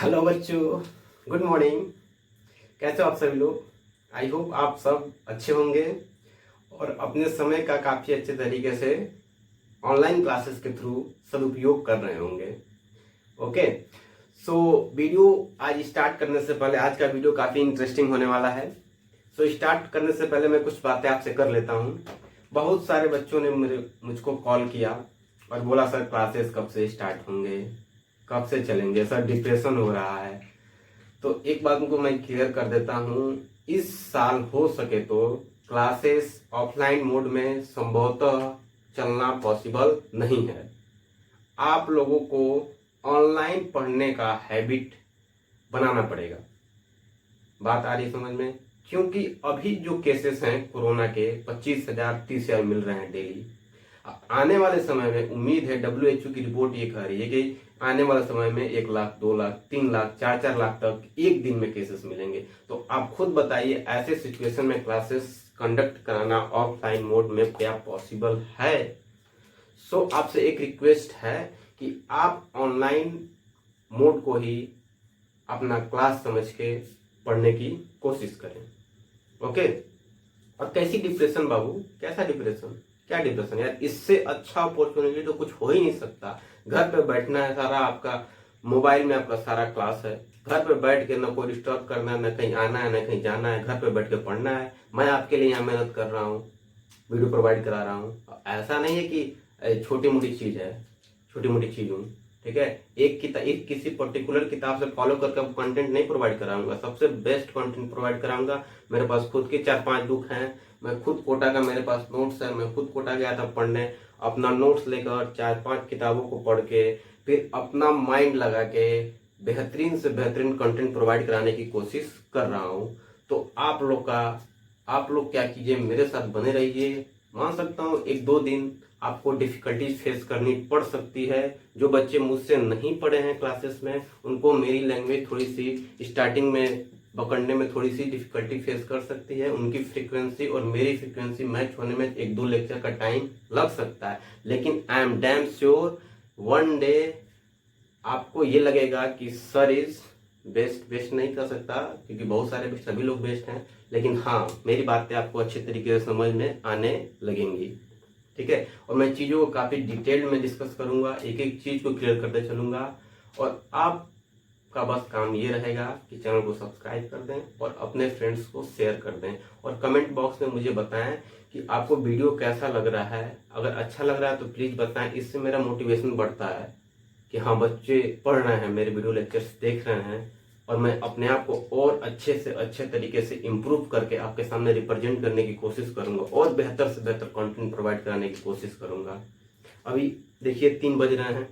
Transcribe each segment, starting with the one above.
Hello बच्चों, good morning. कैसे हो आप सभी लोग? आई होप आप सब अच्छे होंगे और अपने समय का काफ़ी अच्छे तरीके से ऑनलाइन क्लासेस के थ्रू सदुपयोग कर रहे होंगे। ओके, सो वीडियो आज स्टार्ट करने से पहले, आज का वीडियो काफ़ी इंटरेस्टिंग होने वाला है। सो स्टार्ट करने से पहले मैं कुछ बातें आपसे कर लेता हूँ। बहुत सारे बच्चों ने मुझको कॉल किया और बोला सर क्लासेस कब से स्टार्ट होंगे, कब से चलेंगे, सर डिप्रेशन हो रहा है। तो एक बात को मैं क्लियर कर देता हूँ, इस साल हो सके तो क्लासेस ऑफलाइन मोड में संभवतः चलना पॉसिबल नहीं है। आप लोगों को ऑनलाइन पढ़ने का हैबिट बनाना पड़ेगा। बात आ रही है समझ में? क्योंकि अभी जो केसेस हैं कोरोना के 25,000 30,000 मिल रहे हैं डेली। आने वाले समय में उम्मीद है, WHO की रिपोर्ट ये कह रही है कि आने वाले समय में 1 लाख 2 लाख 3 लाख 4 लाख तक एक दिन में केसेस मिलेंगे। तो आप खुद बताइए, ऐसे सिचुएशन में क्लासेस कंडक्ट कराना ऑफलाइन मोड में क्या पॉसिबल है? सो आपसे एक रिक्वेस्ट है कि आप ऑनलाइन मोड को ही अपना क्लास समझ के पढ़ने की कोशिश करें। ओके। और कैसी डिप्रेशन बाबू, कैसा डिप्रेशन, क्या डिप्रेशन यार? इससे अच्छा अपॉर्चुनिटी तो कुछ हो ही नहीं सकता। घर पे बैठना है, सारा आपका मोबाइल में आपका सारा क्लास है। घर पे बैठ के ना कोई डिस्टर्ब करना है, ना कहीं आना है, ना कहीं जाना है, घर पे बैठ के पढ़ना है। मैं आपके लिए यहाँ मेहनत कर रहा हूँ, वीडियो प्रोवाइड करा रहा हूँ। ऐसा नहीं है कि छोटी मोटी चीज है, छोटी मोटी चीज हूँ। ठीक है, एक किसी पर्टिकुलर किताब से फॉलो करके कंटेंट नहीं प्रोवाइड कराऊंगा, सबसे बेस्ट कंटेंट प्रोवाइड कराऊंगा। मेरे पास खुद के 4-5 बुक हैं, मैं खुद कोटा का, मेरे पास नोट्स है, मैं खुद कोटा गया था पढ़ने। अपना नोट्स लेकर 4-5 किताबों को पढ़ के फिर अपना माइंड लगा के बेहतरीन से बेहतरीन कंटेंट प्रोवाइड कराने की कोशिश कर रहा हूँ। तो आप लोग क्या कीजिए, मेरे साथ बने रहिए। मान सकता हूँ 1-2 दिन आपको डिफिकल्टीज फेस करनी पड़ सकती है। जो बच्चे मुझसे नहीं पढ़े हैं क्लासेस में, उनको मेरी लैंग्वेज थोड़ी सी स्टार्टिंग में पकड़ने में थोड़ी सी डिफिकल्टी फेस कर सकती है। उनकी फ्रीक्वेंसी और मेरी फ्रीक्वेंसी मैच होने में 1-2 लेक्चर का टाइम लग सकता है, लेकिन I am damn sure one day आपको ये लगेगा कि सर इज बेस्ट। बेस्ट नहीं कर सकता क्योंकि बहुत सारे सभी लोग बेस्ट हैं, लेकिन हाँ, मेरी बातें आपको अच्छे तरीके से समझ में आने लगेंगी। ठीक है, और मैं चीज़ों को काफ़ी डिटेल में डिस्कस करूंगा, एक एक चीज़ को क्लियर करते चलूंगा। और आपका बस काम ये रहेगा कि चैनल को सब्सक्राइब कर दें और अपने फ्रेंड्स को शेयर कर दें, और कमेंट बॉक्स में मुझे बताएं कि आपको वीडियो कैसा लग रहा है। अगर अच्छा लग रहा है तो प्लीज़ बताएं, इससे मेरा मोटिवेशन बढ़ता है कि हाँ, बच्चे पढ़ रहे हैं, मेरे वीडियो लेक्चर्स देख रहे हैं, और मैं अपने आप को और अच्छे से अच्छे तरीके से इम्प्रूव करके आपके सामने रिप्रेजेंट करने की कोशिश करूंगा और बेहतर से बेहतर कंटेंट प्रोवाइड कराने की कोशिश करूंगा। अभी देखिए 3 बज रहे हैं।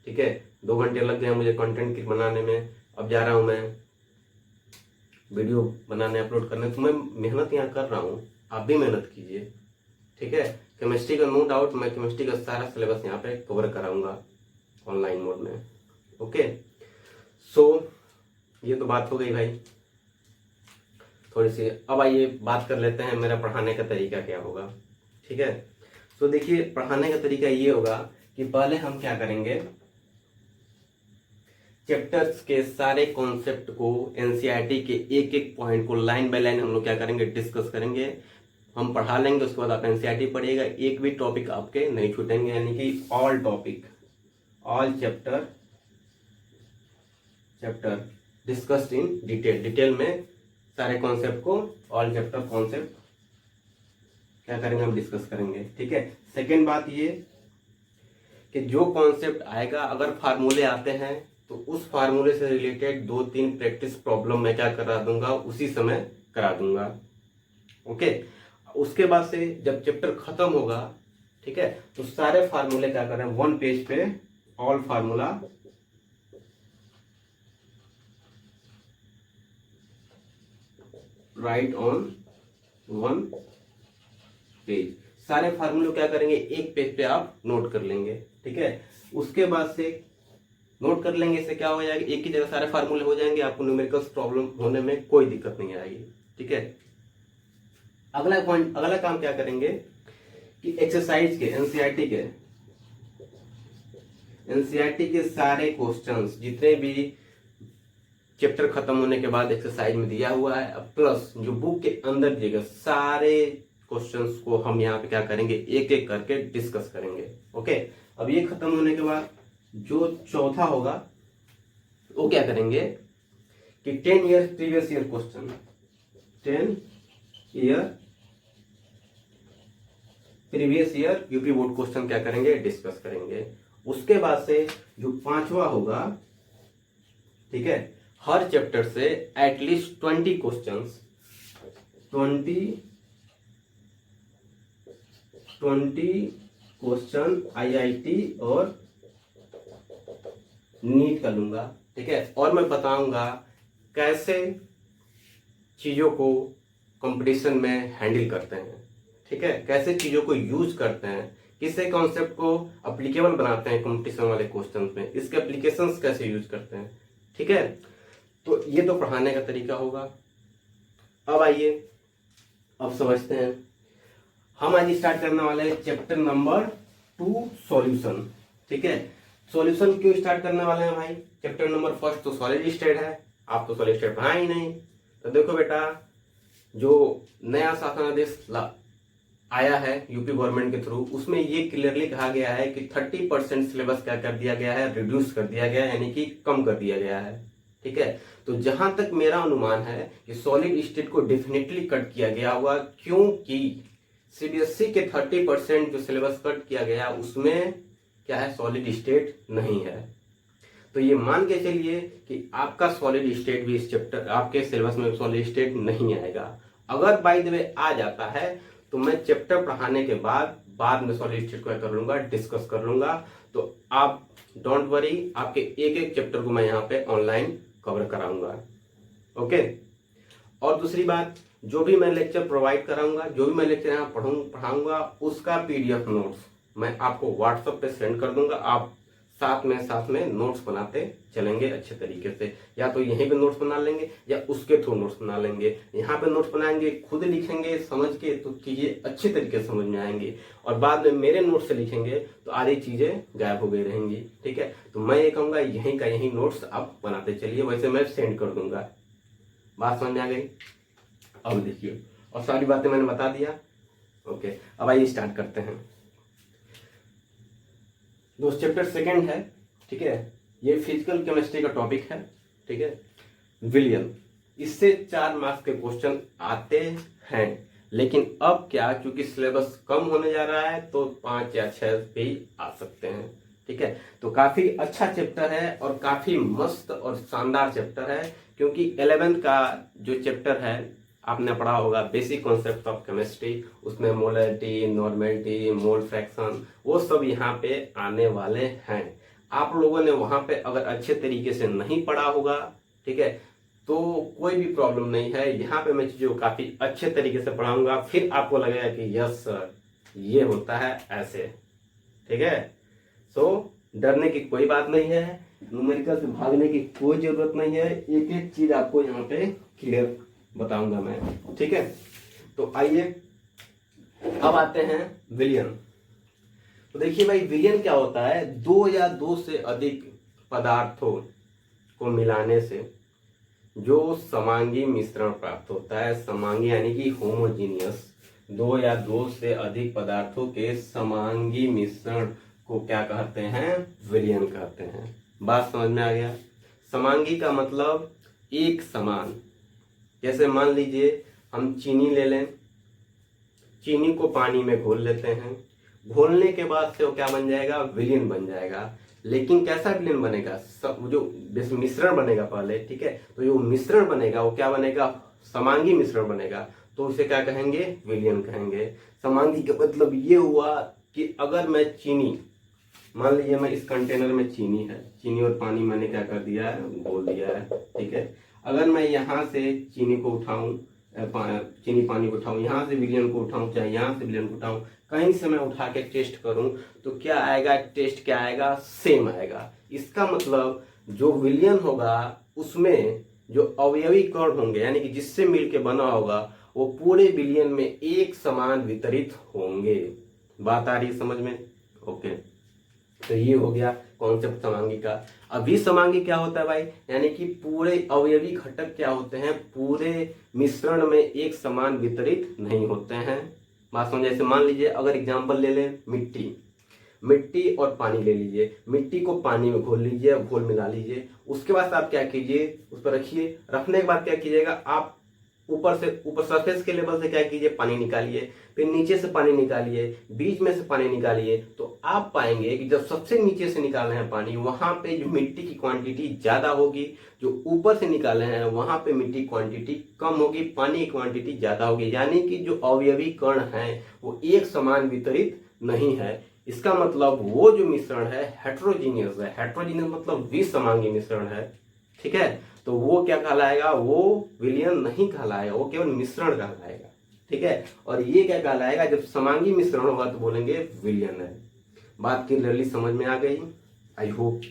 ठीक है, 2 घंटे लग गए मुझे कंटेंट बनाने में। अब जा रहा हूँ मैं वीडियो बनाने, अपलोड करने। तो मैं मेहनत यहाँ कर रहा हूँ, आप भी मेहनत कीजिए। ठीक है, केमिस्ट्री का नो डाउट, मैं केमिस्ट्री का सारा सिलेबस यहाँ पे कवर कराऊंगा ऑनलाइन मोड में। ओके, सो ये तो बात हो गई भाई थोड़ी सी। अब आइए बात कर लेते हैं मेरा पढ़ाने का तरीका क्या होगा। ठीक है, तो देखिए पढ़ाने का तरीका ये होगा कि पहले हम क्या करेंगे, चैप्टर्स के सारे कॉन्सेप्ट को, एनसीईआरटी के एक एक पॉइंट को लाइन बाय लाइन हम लोग क्या करेंगे, डिस्कस करेंगे। हम पढ़ा लेंगे, उसके बाद आप एनसीईआरटी पढ़िएगा, एक भी टॉपिक आपके नहीं छूटेंगे, यानी कि all topic, all chapter discussed in detail में सारे कॉन्सेप्ट को, ऑल चैप्टर कॉन्सेप्ट क्या करेंगे, हम डिस्कस करेंगे। ठीक है, सेकेंड बात ये कि जो कॉन्सेप्ट आएगा, अगर फार्मूले आते हैं तो उस फार्मूले से रिलेटेड 2-3 प्रैक्टिस प्रॉब्लम मैं क्या करा दूंगा, उसी समय करा दूंगा। ओके, उसके बाद से जब चैप्टर खत्म होगा, ठीक है, तो सारे फार्मूले क्या करें, 1 पेज पे all formula right on 1 page. सारे फार्मूले क्या करेंगे, एक पेज पे आप नोट कर लेंगे। ठीक है, उसके बाद से नोट कर लेंगे, इससे क्या हो जाएगा, एक ही जगह सारे फार्मूले हो जाएंगे, आपको न्यूमेरिकल्स प्रॉब्लम होने में कोई दिक्कत नहीं आएगी। ठीक है, अगला पॉइंट, अगला काम क्या करेंगे कि एक्सरसाइज के, एनसीईआरटी के सारे क्वेश्चंस जितने भी चैप्टर खत्म होने के बाद एक्सरसाइज में दिया हुआ है, अब प्लस जो बुक के अंदर दिए गए सारे क्वेश्चंस को हम यहाँ पे क्या करेंगे, एक एक करके डिस्कस करेंगे। ओके, अब ये खत्म होने के बाद जो चौथा होगा वो क्या करेंगे कि 10 year previous year question, 10 year previous year UP board question क्या करेंगे, डिस्कस करेंगे। उसके बाद से जो पांचवा होगा, ठीक है, हर चैप्टर से एटलीस्ट 20 क्वेश्चंस, 20 क्वेश्चन आईआईटी और नीट का लूंगा, ठीक है। और मैं बताऊंगा कैसे चीजों को कंपटीशन में हैंडल करते हैं, ठीक है, कैसे चीजों को यूज करते हैं, किससे कॉन्सेप्ट को अप्लीकेबल बनाते हैं कंपटीशन वाले क्वेश्चन में, इसके एप्लीकेशंस कैसे यूज करते हैं, ठीक है। तो ये तो पढ़ाने का तरीका होगा। अब आइए, अब समझते हैं। हम आज स्टार्ट करने वाले हैं चैप्टर नंबर 2 सॉल्यूशन, ठीक है। सॉल्यूशन क्यों स्टार्ट करने वाले हैं भाई, चैप्टर नंबर 1 तो सॉलिड स्टेट है, आप तो सॉलिड स्टेट पढ़ा ही नहीं। तो देखो बेटा, जो नया शासनादेश आया है यूपी गवर्नमेंट के थ्रू, उसमें ये क्लियरली कहा गया है कि 30% सिलेबस क्या कर दिया गया है, रिड्यूस कर दिया गया है, यानी कि कम कर दिया गया है, ठीक है। तो जहां तक मेरा अनुमान है कि सॉलिड स्टेट को डेफिनेटली कट किया गया होगा, क्योंकि सीबीएसई के 30% जो सिलेबस कट किया गया उसमें क्या है, सॉलिड स्टेट नहीं है। तो ये मान के चलिए कि आपका सॉलिड स्टेट भी इस चैप्टर, आपके सिलेबस में सॉलिड स्टेट नहीं आएगा। अगर बाय द वे आ जाता है तो मैं चैप्टर पढ़ाने के बाद में सॉलिड स्टेट को कर लूंगा, डिस्कस कर लूंगा। तो आप डोंट वरी, आपके एक एक चैप्टर को मैं यहाँ पे ऑनलाइन कवर कराऊंगा। ओके, और दूसरी बात, जो भी मैं लेक्चर प्रोवाइड कराऊंगा, जो भी मैं लेक्चर यहाँ पढ़ाऊंगा, उसका पीडीएफ नोट्स मैं आपको व्हाट्सएप पे सेंड कर दूंगा। आप साथ में नोट्स बनाते चलेंगे अच्छे तरीके से, या तो यहीं पे नोट्स बना लेंगे या उसके थ्रू नोट्स बना लेंगे। यहाँ पे नोट्स बनाएंगे, खुद लिखेंगे समझ के, तो चीजें अच्छे तरीके से समझ में आएंगी। और बाद में मेरे नोट्स से लिखेंगे तो आधी चीजें गायब हो गई रहेंगी, ठीक है। तो मैं ये कहूंगा यहीं का यहीं नोट्स आप बनाते चलिए, वैसे मैं सेंड कर दूंगा। बात समझ में आ गई? अब देखिए, और सारी बातें मैंने बता दिया। ओके, अब आइए स्टार्ट करते हैं। दोस्त चैप्टर 2 है, ठीक है, ये फिजिकल केमिस्ट्री का टॉपिक है, ठीक है, विलियन। इससे 4 मार्क्स के क्वेश्चन आते हैं, लेकिन अब क्या, क्योंकि सिलेबस कम होने जा रहा है तो 5 या 6 भी आ सकते हैं, ठीक है। तो काफी अच्छा चैप्टर है और काफी मस्त और शानदार चैप्टर है, क्योंकि 11th का जो चैप्टर है आपने पढ़ा होगा, बेसिक कॉन्सेप्ट ऑफ केमिस्ट्री, उसमें मोलरिटी, नॉर्मेलिटी, मोल फ्रैक्शन, वो सब यहाँ पे आने वाले हैं। आप लोगों ने वहां पे अगर अच्छे तरीके से नहीं पढ़ा होगा, ठीक है, तो कोई भी प्रॉब्लम नहीं है। यहाँ पे मैं चीजों को काफी अच्छे तरीके से पढ़ाऊंगा, फिर आपको लगेगा कि यस सर ये होता है ऐसे, ठीक है। सो डरने की कोई बात नहीं है, न्यूमेरिकल से भागने की कोई जरूरत नहीं है, एक एक चीज आपको यहाँ पे क्लियर बताऊंगा मैं, ठीक है। तो आइए अब आते हैं विलियन। तो देखिए भाई, विलियन क्या होता है, 2 या 2 से अधिक पदार्थों को मिलाने से जो समांगी मिश्रण प्राप्त होता है, समांगी यानी कि होमोजीनियस, 2 या 2 से अधिक पदार्थों के समांगी मिश्रण को क्या कहते हैं, विलियन कहते हैं। बात समझ में आ गया? समांगी का मतलब एक समान। जैसे मान लीजिए हम चीनी ले लें, चीनी को पानी में घोल लेते हैं, घोलने के बाद से वो क्या बन जाएगा, विलियन बन जाएगा। लेकिन कैसा विलियन बनेगा, जो मिश्रण बनेगा पहले, ठीक है, तो जो मिश्रण बनेगा वो क्या बनेगा, समांगी मिश्रण बनेगा, तो उसे क्या कहेंगे, विलियन कहेंगे। समांगी का मतलब ये हुआ कि अगर मैं चीनी, मान लीजिए मैं इस कंटेनर में चीनी है, चीनी और पानी मैंने क्या कर दिया है, घोल दिया है, ठीक है। अगर मैं यहाँ से चीनी को उठाऊं, चीनी पानी को उठाऊं, यहाँ से विलियन को उठाऊं, चाहे यहाँ से विलियन को उठाऊं, कहीं से मैं उठा के टेस्ट करूं, तो क्या आएगा, टेस्ट क्या आएगा, सेम आएगा। इसका मतलब जो विलियन होगा उसमें जो अवयवी कण होंगे, यानी कि जिससे मिलके बना होगा, वो पूरे विलियन में एक समान वितरित होंगे। बात आ रही है समझ में? ओके, तो ये हो गया कॉन्सेप्ट समांगी का। अभी समांगी क्या होता है भाई, यानी कि पूरे अवयवी घटक क्या होते हैं, पूरे मिश्रण में एक समान वितरित नहीं होते हैं। बात समझ, जैसे मान लीजिए अगर एग्जांपल ले लें मिट्टी, मिट्टी और पानी ले लीजिए, मिट्टी को पानी में घोल लीजिए, घोल मिला लीजिए, उसके बाद आप क्या कीजिए, उस पर रखिए, रखने के बाद क्या कीजिएगा, आप ऊपर सरफेस के लेवल से क्या कीजिए, पानी निकालिए, फिर नीचे से पानी निकालिए, बीच में से पानी निकालिए, तो आप पाएंगे कि जब सबसे नीचे से निकाल रहे हैं पानी, वहां पे जो मिट्टी की क्वांटिटी ज्यादा होगी, जो ऊपर से निकाले हैं वहां पे मिट्टी क्वांटिटी कम होगी, पानी की क्वांटिटी ज्यादा होगी। यानी कि जो अवयवी कण है वो एक समान वितरित नहीं है। इसका मतलब वो जो मिश्रण है हेट्रोजीनियस है, हेट्रोजीनियस मतलब विसमांगी मिश्रण है, ठीक है। तो वो क्या कहलाएगा, वो विलयन नहीं कहलाएगा, वो केवल मिश्रण कहलाएगा, ठीक है। और ये क्या कहलाएगा, जब समांगी मिश्रण होगा तो बोलेंगे विलयन है। बात क्लियरली समझ में आ गई, आई होप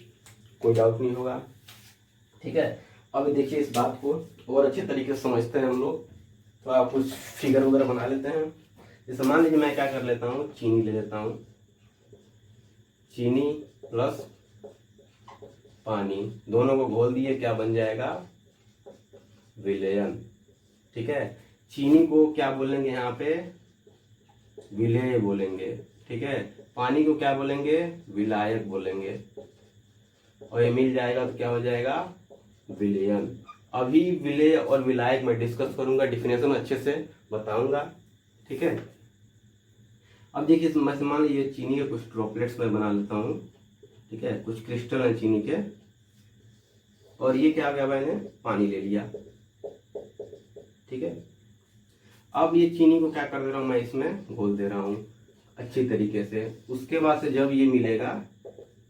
कोई डाउट नहीं होगा, ठीक है। अब देखिए इस बात को और अच्छे तरीके से समझते हैं हम लोग। तो आप कुछ फिगर वगैरह बना लेते हैं। जैसे मान लीजिए मैं क्या कर लेता हूँ, चीनी ले लेता हूँ, चीनी प्लस पानी दोनों को घोल दिए, क्या बन जाएगा, विलयन, ठीक है। चीनी को क्या बोलेंगे यहाँ पे, विलेय बोलेंगे, ठीक है। पानी को क्या बोलेंगे, विलायक बोलेंगे, और ये मिल जाएगा तो क्या हो जाएगा, विलयन। अभी विलेय और विलायक मैं डिस्कस करूंगा, डिफिनेशन अच्छे से बताऊंगा, ठीक है। अब देखिए मैं मान लीजिए चीनी के कुछ ड्रॉपलेट्स मैं बना लेता हूँ, ठीक है, कुछ क्रिस्टल है चीनी के, और ये क्या गया, मैंने पानी ले लिया, ठीक है। अब ये चीनी को क्या कर दे रहा हूँ, मैं इसमें घोल दे रहा हूँ अच्छी तरीके से। उसके बाद से जब ये मिलेगा,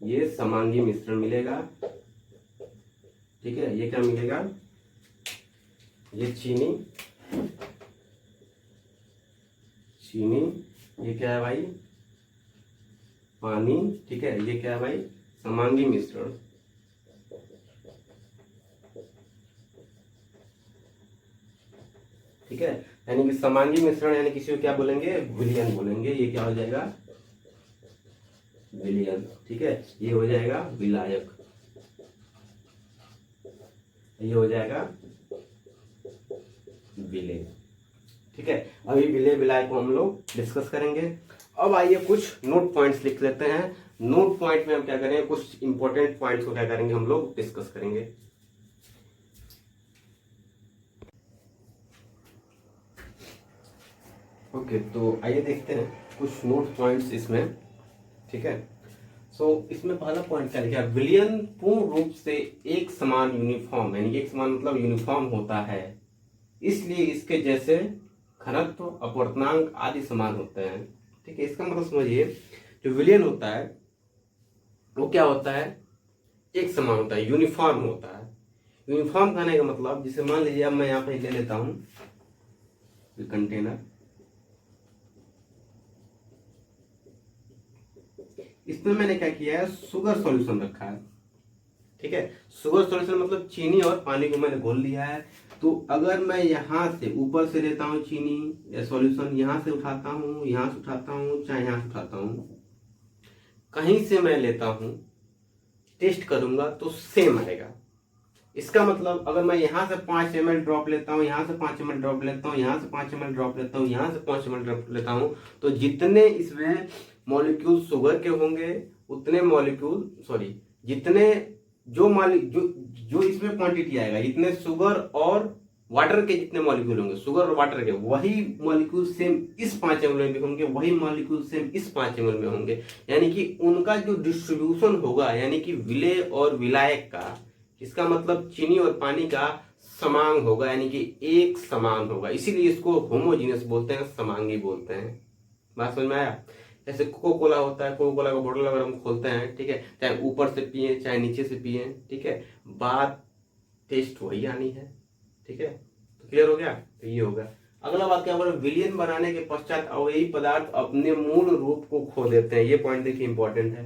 ये समांगी मिश्रण मिलेगा, ठीक है। ये क्या मिलेगा, ये चीनी, चीनी, ये क्या है भाई, पानी, ठीक है। ये क्या है भाई, समांगी मिश्रण, ठीक है। यानी कि समांगी मिश्रण यानी किसी को क्या बोलेंगे, विलयन बोलेंगे। ये क्या हो जाएगा, विलयन, ठीक है। ये हो जाएगा विलायक, ये हो जाएगा विलेय, ठीक है। अभी विलेय विलायक को हम लोग डिस्कस करेंगे। अब आइए कुछ नोट पॉइंट्स लिख लेते हैं। नोट पॉइंट में हम क्या करेंगे, कुछ इंपॉर्टेंट पॉइंट्स को क्या करेंगे, हम लोग डिस्कस करेंगे। ओके, तो आइए देखते हैं कुछ नोट पॉइंट्स इसमें, ठीक है। इसमें पहला पॉइंट क्या लिखा है, विलयन पूर्ण रूप से एक समान यूनिफॉर्म, यानी एक समान मतलब यूनिफॉर्म होता है, इसलिए इसके जैसे घनत्व, अपवर्तनांक आदि समान होते हैं, ठीक है। इसका मतलब समझिए, जो विलयन होता है वो क्या होता है, एक समान होता है, यूनिफॉर्म होता है। यूनिफॉर्म कहने का मतलब, जैसे मान लीजिए अब मैं यहाँ पे ले लेता हूँ कंटेनर, इसमें मैंने क्या किया है, शुगर सॉल्यूशन रखा है, ठीक है। शुगर सॉल्यूशन मतलब चीनी और पानी को मैंने घोल लिया है। तो अगर मैं यहाँ से ऊपर से लेता हूँ चीनी या सॉल्यूशन, यहाँ से उठाता हूँ, यहाँ से उठाता हूँ, चाहे यहाँ से उठाता हूँ, कहीं से मैं लेता हूँ, टेस्ट करूंगा तो सेम आएगा। इसका मतलब अगर मैं यहाँ से 5 ml ड्रॉप लेता हूँ, यहाँ से 5 ml ड्रॉप लेता हूँ, यहाँ से 5 ml ड्रॉप लेता हूँ, यहाँ से 5 ml ड्रॉप लेता हूँ, तो जितने इसमें मॉलिक्यूल शुगर के होंगे उतने मॉलिक्यूल, सॉरी, जितने जो इसमें क्वांटिटी आएगा, जितने शुगर और वाटर के जितने मॉलिक्यूल होंगे, शुगर और वाटर के, वही मॉलिक्यूल सेम इस 5 ml में भी होंगे, वही मॉलिक्यूल सेम इस 5 ml में होंगे। यानी कि उनका जो डिस्ट्रीब्यूशन होगा, यानी कि विलेय और विलायक का, इसका मतलब चीनी और पानी का समान होगा, यानी कि एक समान होगा, इसीलिए इसको होमोजीनियस बोलते हैं, समांगी बोलते हैं। बात समझ में आया। जैसे कोको कोला होता है, कोको कोला का बोतल अगर हम खोलते हैं, ठीक है, चाहे ऊपर से पिए चाहे नीचे से पिए, ठीक है, बात टेस्ट वही आनी है, ठीक है। तो क्लियर हो गया, तो ये होगा। अगला बात क्या बोला, विलयन बनाने के पश्चात अवयवी पदार्थ अपने मूल रूप को खो देते हैं। ये पॉइंट देखिए इंपॉर्टेंट है,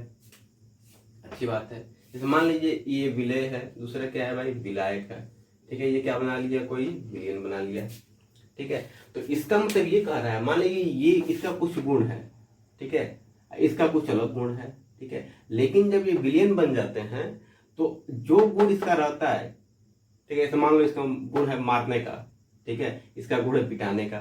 अच्छी बात है। जैसे मान लीजिए ये विलेय है, दूसरा क्या है भाई, विलायक है, ठीक है। ये क्या बना लिया, कोई विलयन बना लिया, ठीक है। तो इसका मतलब ये कह रहा है, मान लीजिए ये इसका कुछ गुण है, ठीक है, इसका कुछ अलग गुण है, ठीक है। लेकिन जब ये विलेन बन जाते हैं तो जो गुण इसका रहता है, ठीक है, ऐसे मान लो इसका गुण है मारने का, ठीक है, इसका गुण है पिटाने का,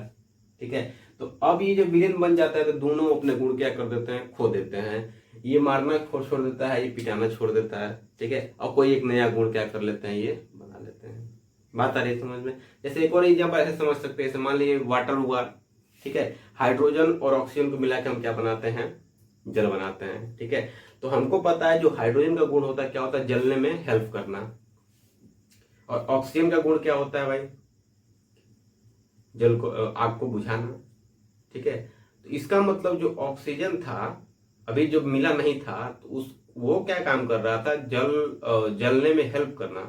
ठीक है, तो अब ये जब विलेन बन जाता है तो दोनों अपने गुण क्या कर देते हैं, खो देते हैं। ये मारना छोड़ देता है, ये पिटाना छोड़ देता है, ठीक है, और कोई एक नया गुण क्या कर लेते हैं, ये बना लेते हैं। बात आ रही है समझ में? जैसे एक और एग्जाम्पल ऐसे समझ सकते हैं, जैसे मान लीजिए वाटर हुआ, ठीक है, हाइड्रोजन और ऑक्सीजन को मिला के हम क्या बनाते हैं, जल बनाते हैं, ठीक है। तो हमको पता है जो हाइड्रोजन का गुण होता है क्या होता है, जलने में हेल्प करना, और ऑक्सीजन का गुण क्या होता है भाई, जल को आग को बुझाना, ठीक है। तो इसका मतलब जो ऑक्सीजन था अभी जो मिला नहीं था तो उस वो क्या काम कर रहा था, जलने में हेल्प करना,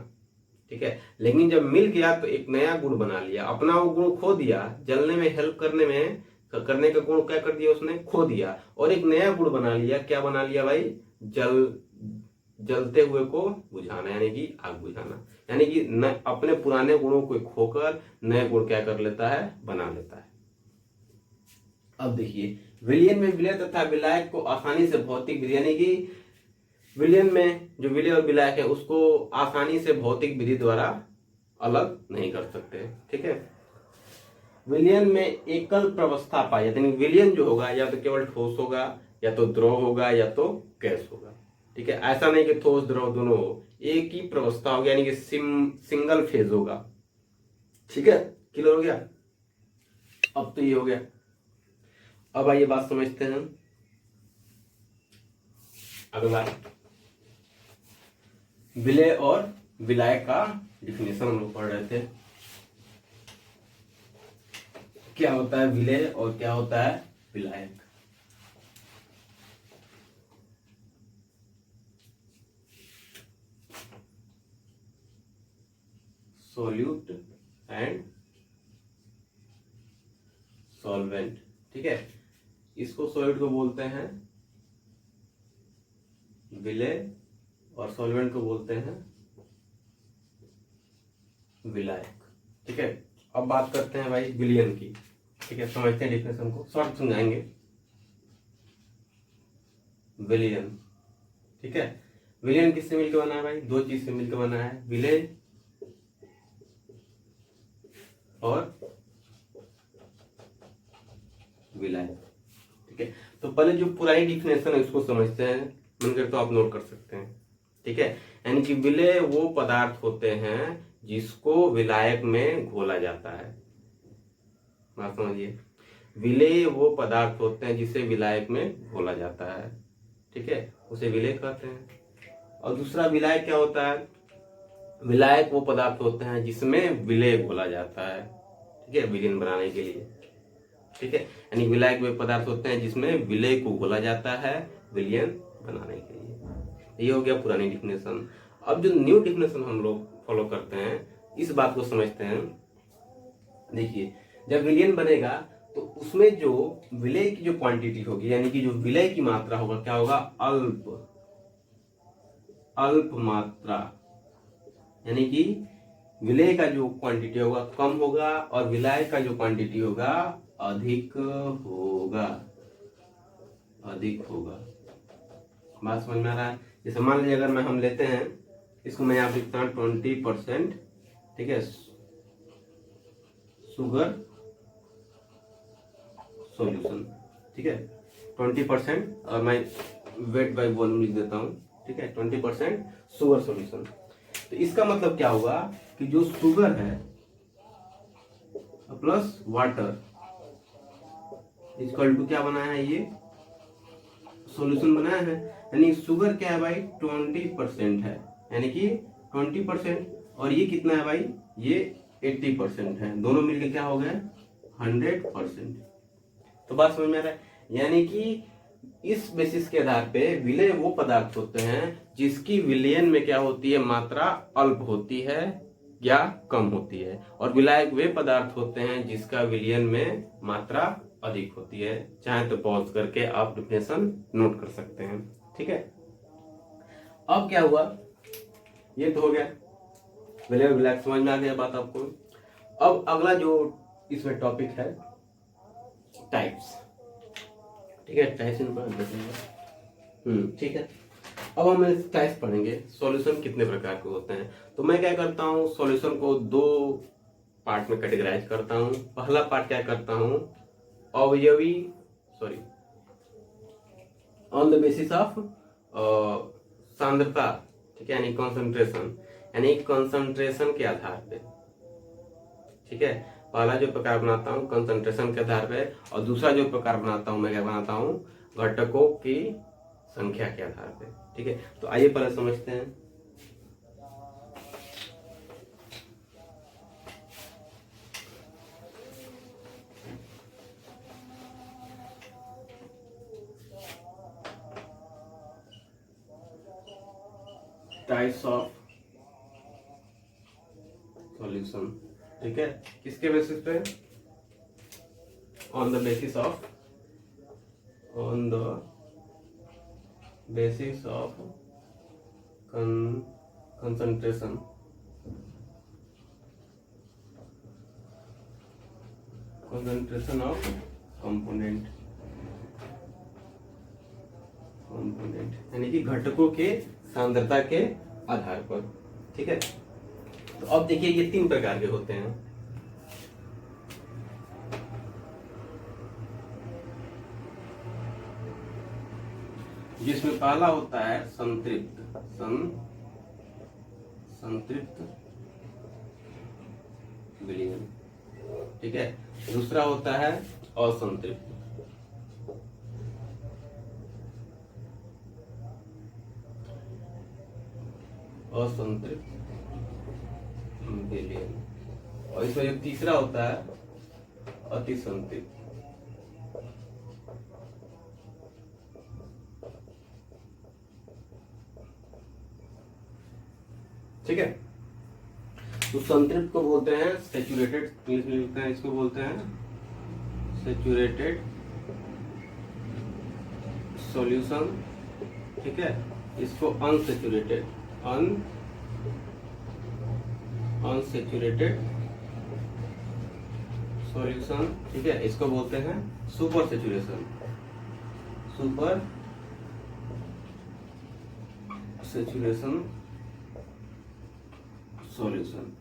ठीक है। लेकिन जब मिल गया तो एक नया गुण बना लिया, अपना वो गुण खो दिया, जलने में हेल्प करने का गुण क्या कर दिया उसने, खो दिया, और एक नया गुण बना लिया। क्या बना लिया भाई, जलते हुए को बुझाना, यानी कि आग बुझाना, यानी कि न अपने पुराने गुणों को खोकर नए गुण क्या कर लेता है, बना लेता है। अब देखिए विलयन में विलय तथा विलायक को आसानी से भौतिक विधि, यानी कि विलयन में जो विलय और विलायक है उसको आसानी से भौतिक विधि द्वारा अलग नहीं कर सकते, ठीक है। विलयन में एकल प्रवस्था पाई, यानी विलयन जो होगा या तो केवल ठोस होगा, या तो द्रव होगा, या तो गैस होगा, ठीक है। ऐसा नहीं कि ठोस द्रव दोनों हो, एक ही प्रवस्था होगी, यानी कि सिंगल फेज होगा, ठीक है। क्लियर हो गया? अब तो ये हो गया। अब आइए बात समझते हैं अगला, विलय और विलायक का डिफिनेशन हम लोग पढ़ रहे थे। क्या होता है विलय और क्या होता है विलायक? सोल्यूट एंड सॉल्वेंट, ठीक है। इसको सॉल्यूट को बोलते हैं विलय और सॉल्वेंट को बोलते हैं विलायक, ठीक है। अब बात करते हैं भाई विलयन की, ठीक है, समझते हैं डिफिनेशन को, शॉर्ट समझाएंगे। विलयन, ठीक है, विलयन किससे मिलकर बना है भाई, दो चीज से मिलकर बना है, विलय और विलायक, ठीक है। तो पहले जो पुरानी डिफिनेशन है उसको समझते हैं, मन करे तो आप नोट कर सकते हैं, ठीक है। यानी कि विलय वो पदार्थ होते हैं जिसको विलायक में घोला जाता है। बात समझिए, विलय वो पदार्थ होते हैं जिसे विलायक में घोला जाता है, ठीक है, उसे विलय कहते हैं। और दूसरा विलायक क्या होता है, विलायक वो पदार्थ होते हैं जिसमें विलय घोला जाता है, ठीक है, विलयन बनाने के लिए, ठीक है। यानी विलायक वे पदार्थ होते हैं जिसमें विलय को घोला जाता है विलयन बनाने के लिए। ये हो गया पुरानी डिफिनेशन। अब जो न्यू डिफिनेशन हम लोग फॉलो करते हैं, इस बात को समझते हैं। देखिए जब विलयन बनेगा तो उसमें जो विलय की जो क्वांटिटी होगी, यानी कि जो विलय की मात्रा होगा, क्या होगा, अल्प मात्रा, यानी कि विलय का जो क्वांटिटी होगा कम होगा और विलायक का जो क्वांटिटी होगा अधिक होगा, अधिक होगा। बात समझ में आ रहा है? जैसे मान लीजिए अगर हम लेते हैं इसको, मैं यहाँ लिखता हूँ 20%, ठीक है, शुगर सॉल्यूशन, ठीक है, 20%, और मैं वेट बाय वॉल्यूम लिख देता हूँ, ठीक है, 20% शुगर सॉल्यूशन। तो इसका मतलब क्या हुआ कि जो शुगर है प्लस वाटर इक्वल टू क्या बनाया है, ये सॉल्यूशन बनाया है। यानी शुगर क्या है भाई, 20% है, यानी कि 20%, और ये कितना है भाई, ये 80% है, दोनों मिलकर क्या हो गए 100%। तो बात समझ में आ रहा है? यानी कि इस बेसिस के आधार पे विलय वो पदार्थ होते हैं जिसकी विलयन में क्या होती है, मात्रा अल्प होती है या कम होती है, और विलायक वे पदार्थ होते हैं जिसका विलयन में मात्रा अधिक होती है। चाहे तो पॉज करके आप डिफिनेशन नोट कर सकते हैं, ठीक है। अब क्या हुआ, ये तो हो गया विलय और विलायक, समझ में आ गया बात आपको। अब अगला जो इसमें टॉपिक है टाइप्स, ठीक है, टाइप्स इन पर देखेंगे। ठीक है। अब हम टाइप्स पढ़ेंगे, सॉल्यूशन कितने प्रकार के होते हैं। तो मैं क्या करता हूँ, सॉल्यूशन को दो पार्ट में कैटेगराइज करता हूँ। पहला पार्ट क्या करता हूँ, अवयवी sorry on the basis of सांद्रता, ठीक है, यानी कॉन्सेंट्रेशन, यानी कॉन्सेंट्रेशन के आधार पे, ठीक है। पहला जो प्रकार बनाता हूँ कंसंट्रेशन के आधार पे, और दूसरा जो प्रकार बनाता हूँ मैं क्या बनाता हूँ, घटकों की संख्या के आधार पे, ठीक है। तो आइए पहले समझते हैं। टाइप्स ऑफ सॉल्यूशन, ठीक है, किसके बेसिस पे, on the basis of concentration, concentration of component, यानी कि घटकों के सांद्रता के आधार पर, ठीक है। तो अब देखिए ये तीन प्रकार के होते हैं। जिसमें पहला होता है संतृप्त विलयन, ठीक है। दूसरा होता है असंतृप्त विलयन, और इसमें जो तीसरा होता है अतिसंतृप्त। ठीक है। तो संतृप्त को बोलते हैं सैचुरेटेड, इंग्लिश में लिखते हैं, इसको बोलते हैं सैचुरेटेड सॉल्यूशन, ठीक है। इसको अनसैचुरेटेड सॉल्यूशन, ठीक है, इसको बोलते हैं सुपर सैचुरेशन सॉल्यूशन,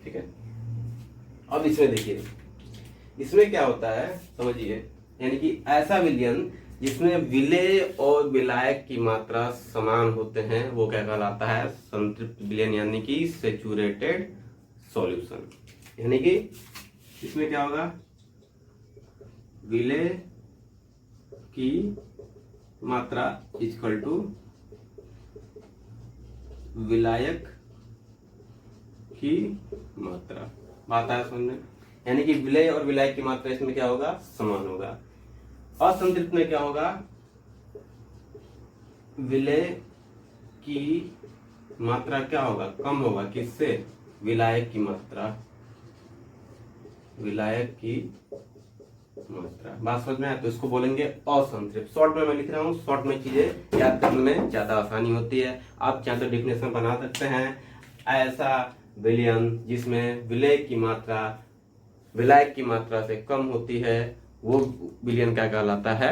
ठीक है। अब इसमें देखिए, इसमें क्या होता है समझिए, यानी कि ऐसा विलयन जिसमें विलेय और विलायक की मात्रा समान होते हैं वो क्या कहलाता है, संतृप्त विलयन, यानी कि सैचुरेटेड सॉल्यूशन। यानी कि इसमें क्या होगा, विलेय की मात्रा इक्वल टू विलायक की मात्रा, बात है समझ में, यानी कि विलेय और विलायक की मात्रा इसमें क्या होगा, समान होगा। असंतृप्त में क्या होगा, विलेय की मात्रा क्या होगा, कम होगा, किससे, विलायक की मात्रा, बात समझ में आया। तो इसको बोलेंगे असंतृप्त। शॉर्ट में मैं लिख रहा हूँ, शॉर्ट में चीजें याद करने में ज्यादा आसानी होती है। आप चाहे तो डेफिनेशन बना सकते हैं, ऐसा विलयन जिसमें विलेय की मात्रा विलायक की मात्रा से कम होती है वो विलयन क्या कहलाता है,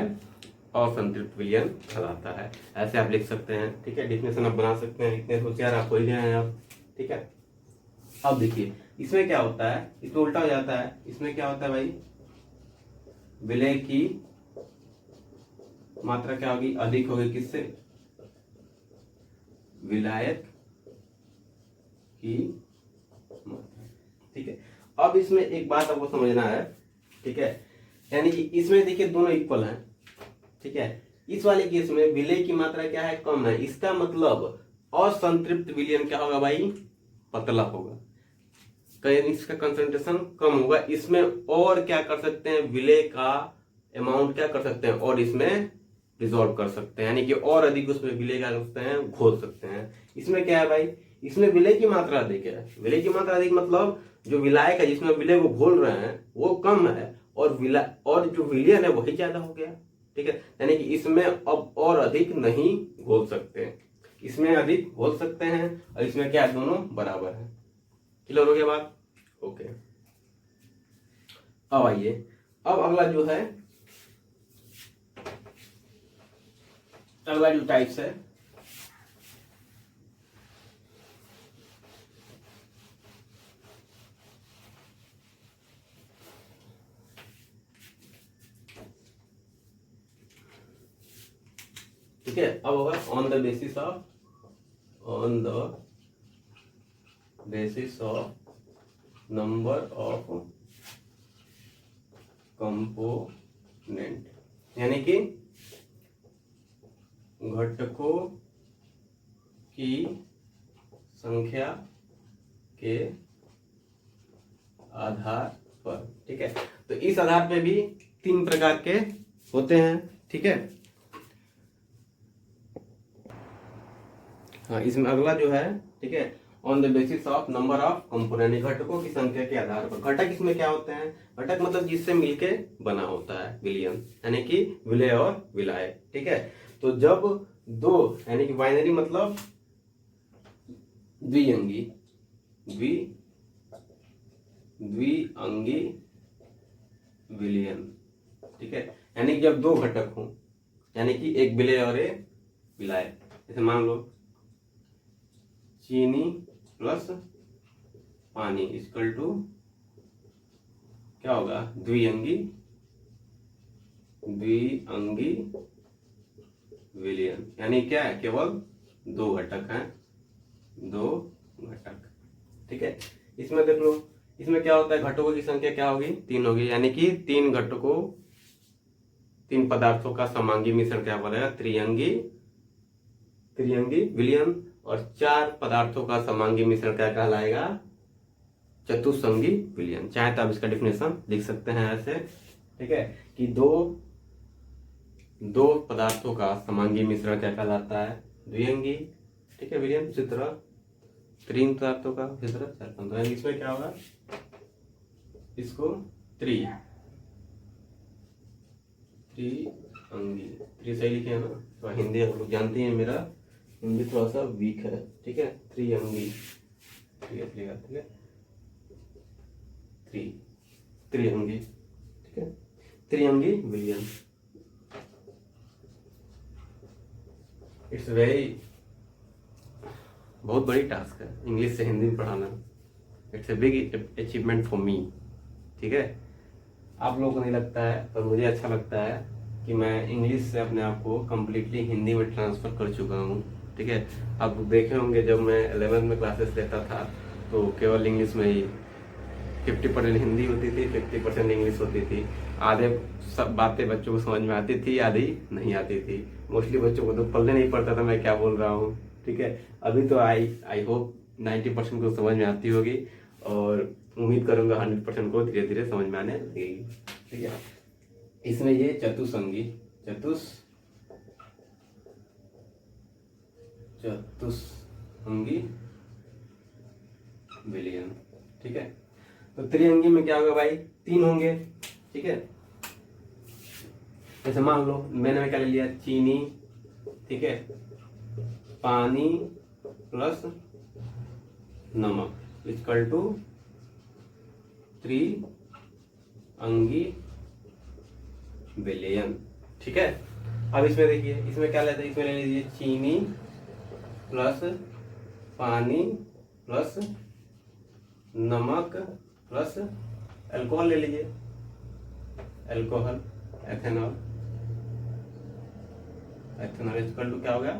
असंतृप्त विलयन कहलाता है। ऐसे आप लिख सकते हैं, ठीक है, डेफिनेशन आप बना सकते हैं, इतने होशियार आप हो गए हैं आप, ठीक है। अब देखिए इसमें क्या होता है, इसमें उल्टा हो जाता है। इसमें क्या होता है भाई, विलेय की मात्रा क्या होगी, अधिक होगी, किससे, विलायक की मात्रा, ठीक है। अब इसमें एक बात आपको समझना है, ठीक है, यानी कि इसमें देखिए दोनों इक्वल हैं, ठीक है। इस वाले केस में विलेय की मात्रा क्या है, कम है, इसका मतलब असंतृप्त विलयन क्या होगा भाई, पतला होगा, कहीं इसका कंसंट्रेशन कम होगा। इसमें और क्या कर सकते हैं, विलेय का अमाउंट क्या कर सकते हैं, और इसमें रिजॉल्व कर सकते हैं, यानी कि और अधिक उसमें विलेय क्या कर सकते हैं, घोल सकते हैं। इसमें क्या है भाई, इसमें विलेय की मात्रा अधिक है। विलेय की मात्रा अधिक मतलब जो विलायक है जिसमें विलेय को घोल रहे हैं वो कम है, और जो विलयन है वही ज्यादा हो गया, ठीक है। यानी कि इसमें अब और अधिक नहीं घोल सकते, इसमें अधिक घोल सकते हैं, और इसमें क्या, दोनों बराबर है। क्लियर हो गया बात, ओके। अब आइए, अब अगला जो है अगला जो टाइप्स है ठीक है, अब होगा on the basis of number of component, यानी कि घटकों की संख्या के आधार पर। ठीक है, तो इस आधार पे भी 3 प्रकार के होते हैं। ठीक है, हाँ, इसमें अगला जो है, ठीक है, on the basis of number of component, घटकों की संख्या के आधार पर। घटक इसमें क्या होते हैं? घटक मतलब जिससे मिलके बना होता है विलयन, यानी कि विलय और विलाय। ठीक है, तो जब दो, यानी कि बाइनरी मतलब द्विअंगी, द्विअंगी विलयन। ठीक है, यानी कि जब 2 घटक हों, यानी कि एक विलय और एक विलाय। जैसे मान लो चीनी प्लस पानी इक्वल टू क्या होगा? द्विअंगी विलयन, यानी क्या है? केवल 2 घटक हैं, 2 घटक। ठीक है, इसमें देख लो, इसमें क्या होता है? घटकों की संख्या क्या होगी? 3 होगी, यानी कि 3 घटकों, 3 पदार्थों का समांगी मिश्रण क्या बोलेगा? त्रिअंगी विलयन। और 4 पदार्थों का समांगी मिश्रण क्या कहलाएगा? चतुस्संगी विलयन। चाहे तो आप इसका डिफिनेशन लिख सकते हैं ऐसे, ठीक है, कि दो पदार्थों का समांगी मिश्रण क्या कहलाता है? द्विअंगी। ठीक है, विलयन। उसी तरह 3 पदार्थों का, उसी तरह 4 पदार्थों। इसमें क्या होगा? इसको त्रिअंगी, सही लिखे हैं ना? तो हिंदी आप लोग जानते हैं, मेरा हिंदी थोड़ा सा वीक है। ठीक है, त्रिअंगी, ठीक है, त्रिअंगी, ठीक है, त्रिअंगी विलयन। इट्स वेरी, बहुत बड़ी टास्क है इंग्लिश से हिंदी में पढ़ाना। It's a big achievement for me. ठीक है, आप लोगों को नहीं लगता है, पर मुझे अच्छा लगता है कि मैं इंग्लिश से अपने आप को कम्प्लीटली हिंदी में ट्रांसफ़र कर चुका हूँ। ठीक है, आप देखे होंगे जब मैं 11th में क्लासेस लेता था तो केवल इंग्लिश में ही 50% हिंदी होती थी, 50% इंग्लिश होती थी। आधे सब बातें बच्चों को समझ में आती थी, आधी नहीं आती थी। मोस्टली बच्चों को तो पढ़ने नहीं पड़ता था मैं क्या बोल रहा हूँ। ठीक है, अभी तो आई होप 90% को समझ में आती होगी, और उम्मीद करूंगा 100% को धीरे धीरे समझ में आने लगेगी। ठीक है, इसमें ये चतुस्संगी विलयन। ठीक है, तो त्रिअंगी में क्या होगा भाई? 3 होंगे। ठीक है, जैसे मान लो मैंने क्या ले लिया? चीनी, ठीक है, पानी प्लस नमक इक्वल टू त्रिअंगी विलयन। ठीक है, अब इसमें देखिए, इसमें क्या लेते हैं? इसमें ले लीजिए चीनी प्लस पानी प्लस नमक प्लस अल्कोहल ले लीजिए, अल्कोहल, एथेनॉल इक्वल टू क्या होगा?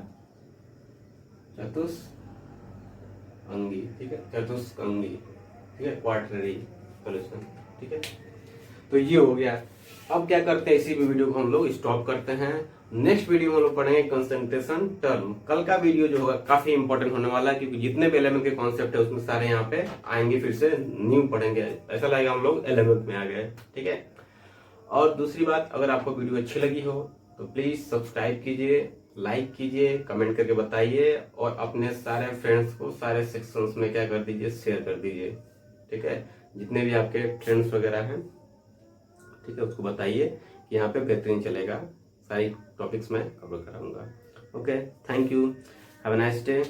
चतुस्संगी। ठीक है, चतुस्संगी, ठीक है, क्वार्टररी सॉल्यूशन। ठीक है, तो ये हो गया। अब क्या करते हैं? इसी वीडियो को हम लोग स्टॉप करते हैं। नेक्स्ट वीडियो में हम लोग पढ़ेंगे कंसंट्रेशन टर्म। कल का वीडियो जो होगा काफी इंपॉर्टेंट होने वाला है, क्योंकि जितने भी एलिमेंट के कॉन्सेप्ट है उसमें सारे यहाँ पे आएंगे, फिर से न्यू पढ़ेंगे। ऐसा लगेगा हम लोग 11th में आ गए। ठीक है, और दूसरी बात, अगर आपको वीडियो अच्छी लगी हो तो प्लीज सब्सक्राइब कीजिए, लाइक कीजिए, कमेंट करके बताइए, और अपने सारे फ्रेंड्स को सारे सेक्शंस में क्या कर दीजिए? शेयर कर दीजिए। ठीक है, जितने भी आपके फ्रेंड्स वगैरह हैं, ठीक है, उसको बताइए कि यहाँ पे बेहतरीन चलेगा, सारी टॉपिक्स मैं कवर कराऊंगा। Okay, thank you, have a nice day.